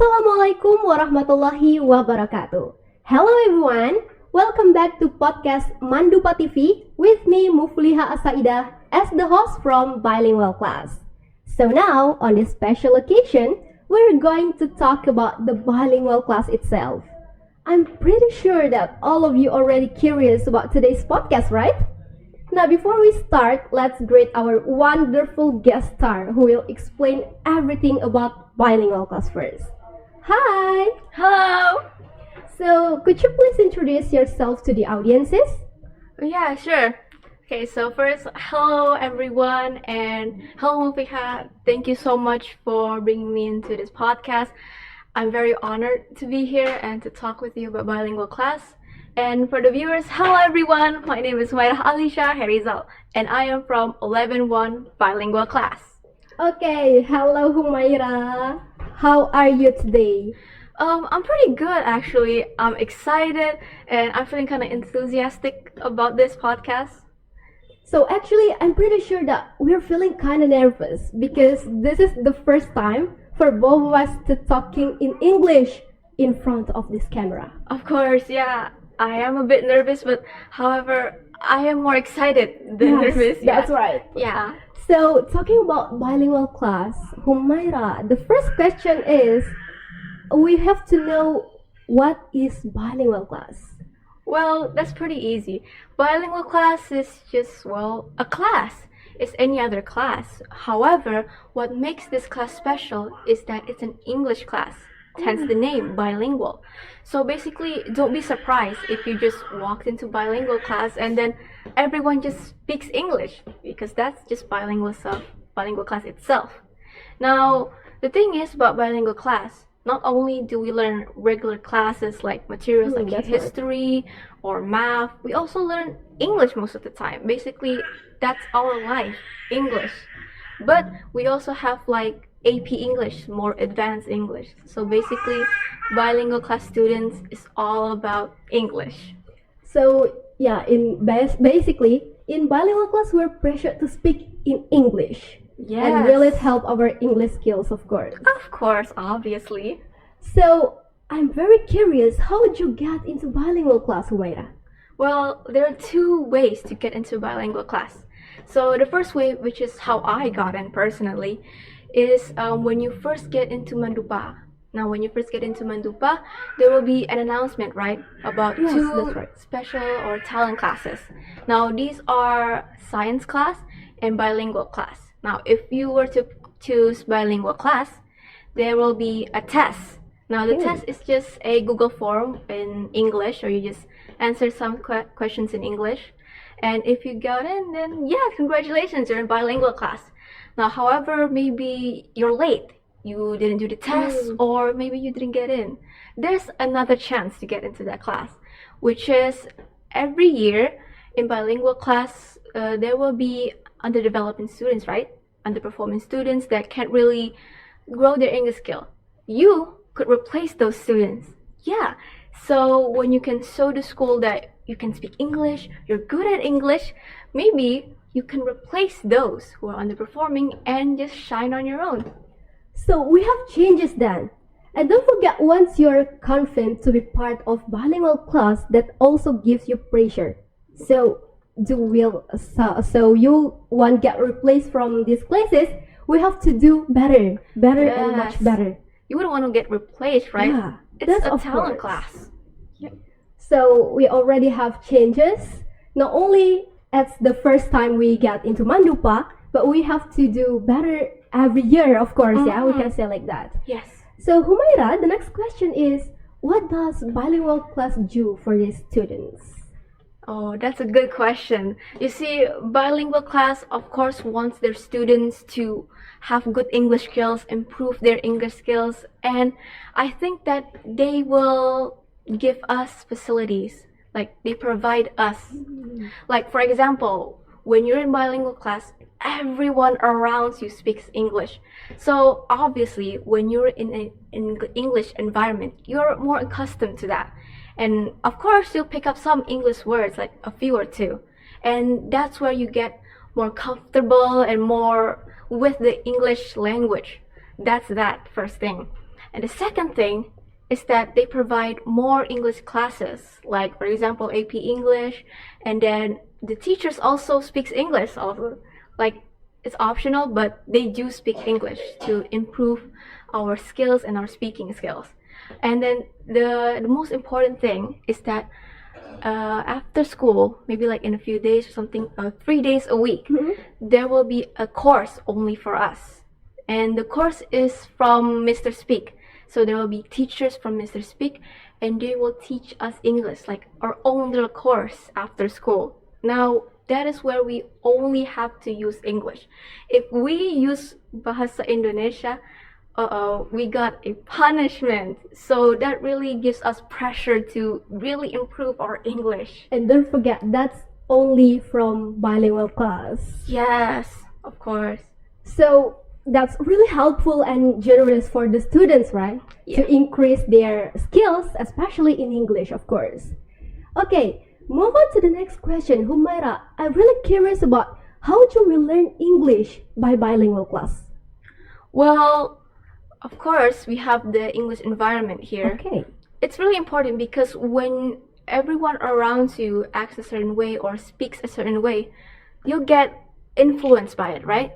Assalamualaikum warahmatullahi wabarakatuh. Hello everyone, welcome back to podcast Mandupa TV with me Mufliha Asaidah as the host from Bilingual Class. So now, on this special occasion, we're going to talk about the bilingual class itself. I'm pretty sure that all of you already curious about today's podcast, right? Now, before we start, let's greet our wonderful guest star who will explain everything about bilingual class first. Hi! Hello! So, could you please introduce yourself to the audiences? Yeah, sure. Okay, so first, hello everyone, and hello Mufliha. Thank you so much for bringing me into this podcast. I'm very honored to be here and to talk with you about bilingual class. And for the viewers, hello everyone. My name is Humairah Alisha Herizal, and I am from 11-1 Bilingual Class. Okay, hello Humairah. How are you today? I'm pretty good actually. I'm excited and I'm feeling kind of enthusiastic about this podcast. So actually, I'm pretty sure that we're feeling kind of nervous because this is the first time for both of us to talking in English in front of this camera. Of course, yeah. I am a bit nervous, but however, I am more excited than nervous. Yeah. That's right. Yeah. So, talking about bilingual class, Humairah, the first question is, we have to know what is bilingual class. Well, that's pretty easy. Bilingual class is just, well, a class. It's any other class. However, what makes this class special is that it's an English class. Hence the name, bilingual. So basically, don't be surprised if you just walked into bilingual class and then everyone just speaks English, because that's just bilingual class itself. Now, the thing is about bilingual class, not only do we learn regular classes like materials like history or math, we also learn English most of the time. Basically, that's our life, English. But we also have like AP English, more advanced English. So basically, bilingual class students is all about English. So yeah, basically in bilingual class we're pressured to speak in English. Yes. And will it help our English skills, of course? Of course, obviously. So I'm very curious, how did you get into bilingual class, Humairah? Well, there are two ways to get into bilingual class. So the first way, which is how I got in personally, is when you first get into Mandupa. Now, when you first get into Mandupa, there will be an announcement, right, about two special or talent classes. Now, these are science class and bilingual class. Now, if you were to choose bilingual class, there will be a test. Now, the test is just a Google form in English, or you just answer some questions in English. And if you got in, then yeah, congratulations, you're in bilingual class. Now, however, maybe you're late, you didn't do the test, or maybe you didn't get in. There's another chance to get into that class, which is every year in bilingual class, there will be underdeveloping students, right? Underperforming students that can't really grow their English skill. You could replace those students. Yeah. So when you can show the school that you can speak English, you're good at English, maybe you can replace those who are underperforming and just shine on your own. So we have changes then. And don't forget, once you're confident to be part of bilingual class, that also gives you pressure. So you won't get replaced from these classes. We have to do better and much better. You wouldn't want to get replaced, right? Yeah, it's a talent class. Yep. So we already have changes. Not only it's the first time we get into Mandupa, but we have to do better every year, of course. Yeah, we can say like that. Yes. So Humairah, the next question is, what does bilingual class do for these students? Oh, that's a good question. You see, bilingual class, of course, wants their students to have good English skills, improve their English skills, and I think that they will give us facilities. Like, they provide us. Like, for example, when you're in bilingual class, everyone around you speaks English. So, obviously, when you're in an English environment, you're more accustomed to that. And, of course, you'll pick up some English words, like a few or two. And that's where you get more comfortable and more with the English language. That's that first thing. And the second thing is that they provide more English classes, like for example AP English, and then the teachers also speaks English also. Like it's optional, but they do speak English to improve our skills and our speaking skills. And then the most important thing is that after school, maybe like in a few days or something, 3 days a week, there will be a course only for us. And the course is from Mr. Speak. So there will be teachers from Mr. Speak, and they will teach us English, like our own little course after school. Now, that is where we only have to use English. If we use Bahasa Indonesia, we got a punishment. So that really gives us pressure to really improve our English. And don't forget, that's only from bilingual class. Yes, of course. So that's really helpful and generous for the students, right? Yeah. To increase their skills, especially in English, of course. Okay, move on to the next question. Humaira, I'm really curious about how do we learn English by bilingual class? Well, of course, we have the English environment here. Okay. It's really important because when everyone around you acts a certain way or speaks a certain way, you'll get influenced by it, right?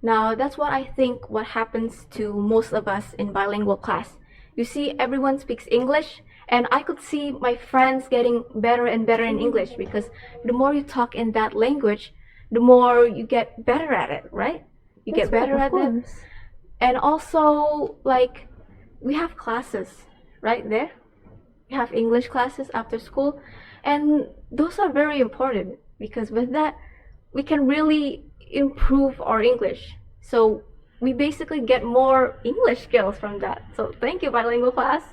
Now, that's what I think what happens to most of us in bilingual class. You see, everyone speaks English, and I could see my friends getting better and better in English because the more you talk in that language, the more you get better at it, right? You That's get better right, at of it. course. And also, like, we have classes right there. We have English classes after school, and those are very important because with that, we can really improve our English. So we basically get more English skills from that. So thank you, bilingual class.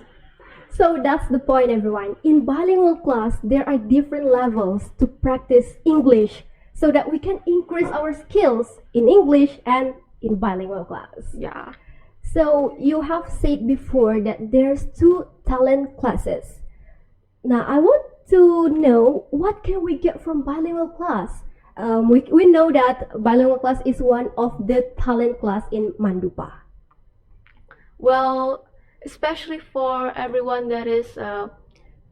So that's the point, everyone. In bilingual class, there are different levels to practice English so that we can increase our skills in English and in bilingual class. Yeah. So you have said before that there's 2 talent classes. Now I want to know what can we get from bilingual class. We know that bilingual class is one of the talent class in Mandupa. Well, especially for everyone that is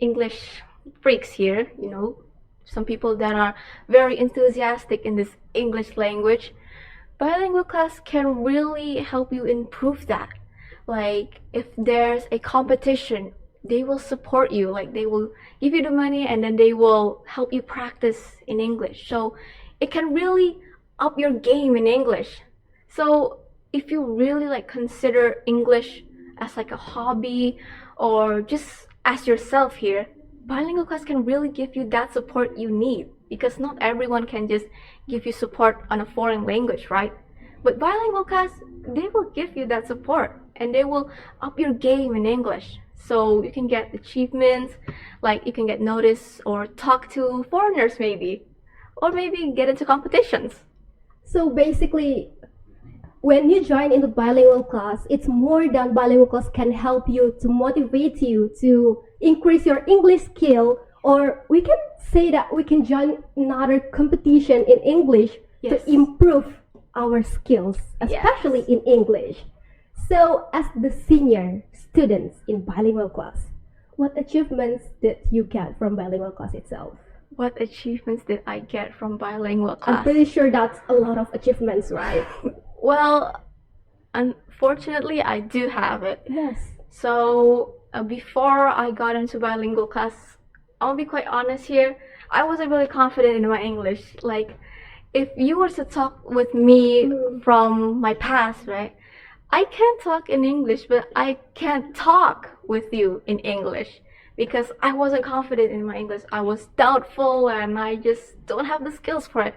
English freaks here, you know, some people that are very enthusiastic in this English language, bilingual class can really help you improve that. Like if there's a competition, they will support you, like they will give you the money and then they will help you practice in English. So it can really up your game in English. So if you really like consider English as like a hobby or just as yourself here, bilingual class can really give you that support you need because not everyone can just give you support on a foreign language, right? But bilingual class, they will give you that support and they will up your game in English. So you can get achievements, like you can get noticed or talk to foreigners maybe, or maybe get into competitions. So basically, when you join into bilingual class, it's more than bilingual class can help you to motivate you to increase your English skill, or we can say that we can join another competition in English Yes. to improve our skills, especially in English. So as the senior students in bilingual class, what achievements did you get from bilingual class itself? What achievements did I get from bilingual I'm class? pretty sure that's a lot of achievements, right? Well, unfortunately, I do have it. Yes. So before I got into bilingual class, I'll be quite honest here, I wasn't really confident in my English. Like, if you were to talk with me from my past, right? I can talk in English, but I can't talk with you in English because I wasn't confident in my English. I was doubtful and I just don't have the skills for it.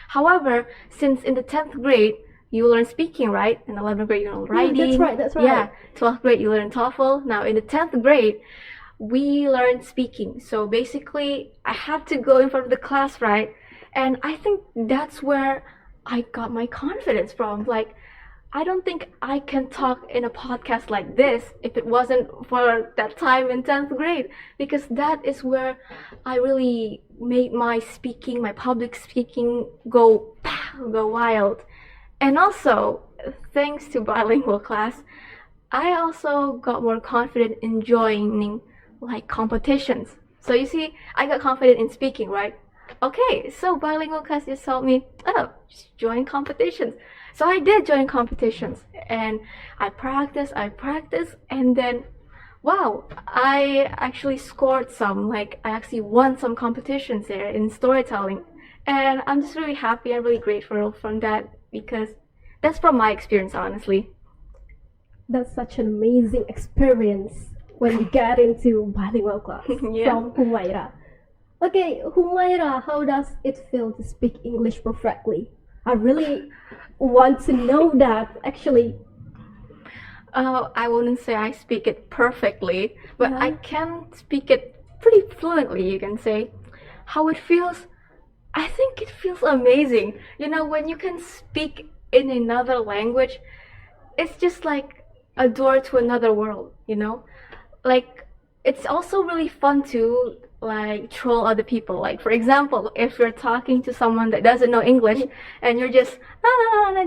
However, since in the 10th grade, you learn speaking, right? In 11th grade, you learn writing. That's right. Yeah, 12th grade, you learn TOEFL. Now, in the 10th grade, we learn speaking. So basically, I have to go in front of the class, right? And I think that's where I got my confidence from. Like, I don't think I can talk in a podcast like this if it wasn't for that time in 10th grade, because that is where I really made my speaking, my public speaking go wild. And also, thanks to bilingual class, I also got more confident in joining like competitions. So you see, I got confident in speaking, right? Okay, so bilingual class just told me, oh, just join competitions. So I did join competitions and I practiced, and then wow, I actually scored some. Like, I actually won some competitions there in storytelling. And I'm just really happy and really grateful from that because that's from my experience, honestly. That's such an amazing experience when you get into bilingual class Yeah. from Humaira. Okay, Humaira, how does it feel to speak English perfectly? I really want to know that actually. I wouldn't say I speak it perfectly, but I Yeah. can speak it pretty fluently, you can say. How it feels, I think it feels amazing. You know, when you can speak in another language, it's just like a door to another world, you know? Like, it's also really fun to like troll other people. Like, for example, if you're talking to someone that doesn't know English and you're just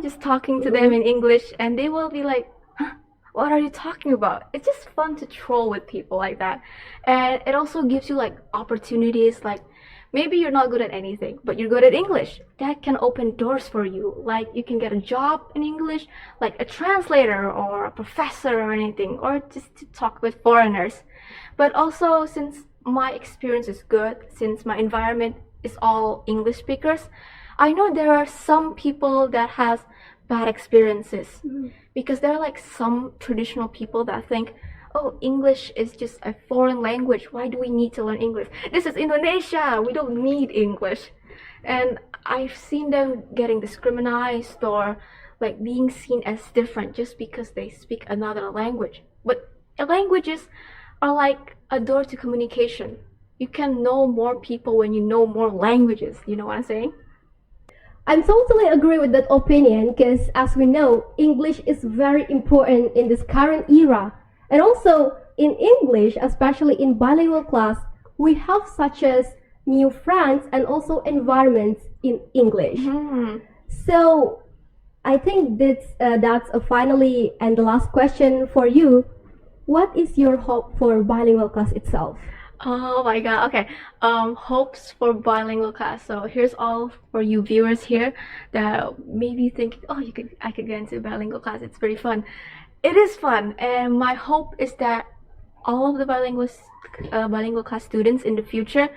just talking to them in English, and they will be like, huh, what are you talking about? It's just fun to troll with people like that. And it also gives you like opportunities. Like, maybe you're not good at anything, but you're good at English. That can open doors for you. Like, you can get a job in English, like a translator or a professor or anything, or just to talk with foreigners. But also, since my experience is good, since my environment is all English speakers, I know there are some people that has bad experiences because there are like some traditional people that think, oh, English is just a foreign language. Why do we need to learn English? This is Indonesia. We don't need English. And I've seen them getting discriminated or like being seen as different just because they speak another language. But languages are like a door to communication. You can know more people when you know more languages. You know what I'm saying? I'm totally agree with that opinion because as we know, English is very important in this current era. And also in English, especially in bilingual class, we have such as new friends and also environments in English. So I think that's finally and the last question for you. What is your hope for bilingual class itself? Oh my god, okay. Hopes for bilingual class. So here's all for you viewers here that maybe think, oh, I could get into bilingual class. It's very fun. It is fun, and my hope is that all of the bilingual class students in the future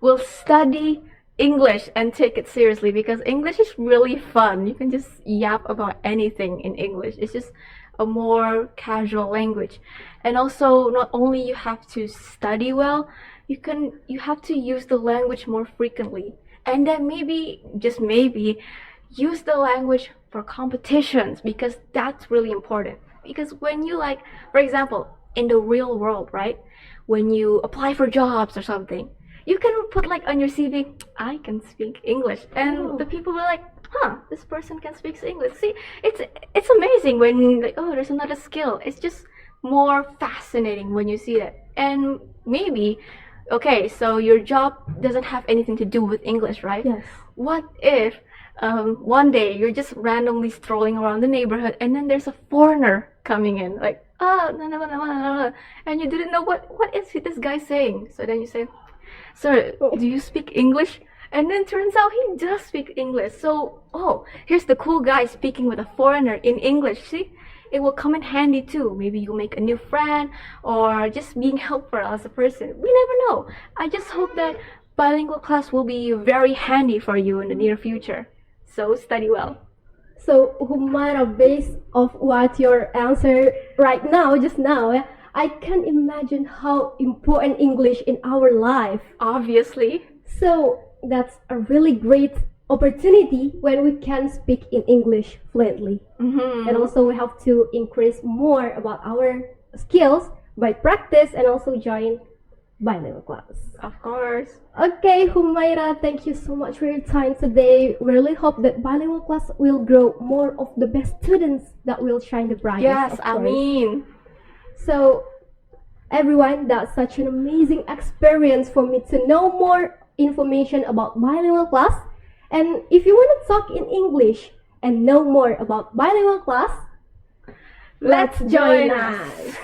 will study English and take it seriously because English is really fun. You can just yap about anything in English. It's just a more casual language. And also not only you have to study well, you have to use the language more frequently. And then maybe, just maybe, use the language for competitions because that's really important. Because when you like, for example, in the real world, right? When you apply for jobs or something, you can put like on your CV, I can speak English, and the people will like, huh, this person can speak English. See, it's amazing when like, oh, there's another skill. It's just more fascinating when you see that. And maybe, okay, so your job doesn't have anything to do with English, right? Yes. What if one day you're just randomly strolling around the neighborhood and then there's a foreigner coming in, like, oh, no, no, no, no, no, no, and you didn't know what is this guy saying? So then you say, sir, do you speak English? And then turns out he does speak English. So, oh, here's the cool guy speaking with a foreigner in English. See, it will come in handy too. Maybe you'll make a new friend or just being helpful as a person. We never know. I just hope that bilingual class will be very handy for you in the near future. So study well. So, Humaira, based of what your answer right now, just now, I can imagine how important English in our life. Obviously. So that's a really great opportunity when we can speak in English fluently. And also we have to increase more about our skills by practice and also join bilingual class. Of course. Okay, Humaira, thank you so much for your time today. We really hope that bilingual class will grow more of the best students that will shine the brightest. Yes, of I course. mean. So, everyone, that's such an amazing experience for me to know more information about bilingual class. And if you want to talk in English and know more about bilingual class, Let's join us!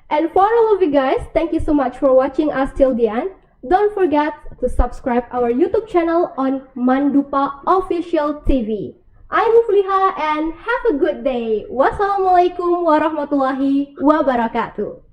And for all of you guys, thank you so much for watching us till the end. Don't forget to subscribe our YouTube channel on Mandupa Official TV. I'm Mufliha and have a good day. Wassalamualaikum warahmatullahi wabarakatuh.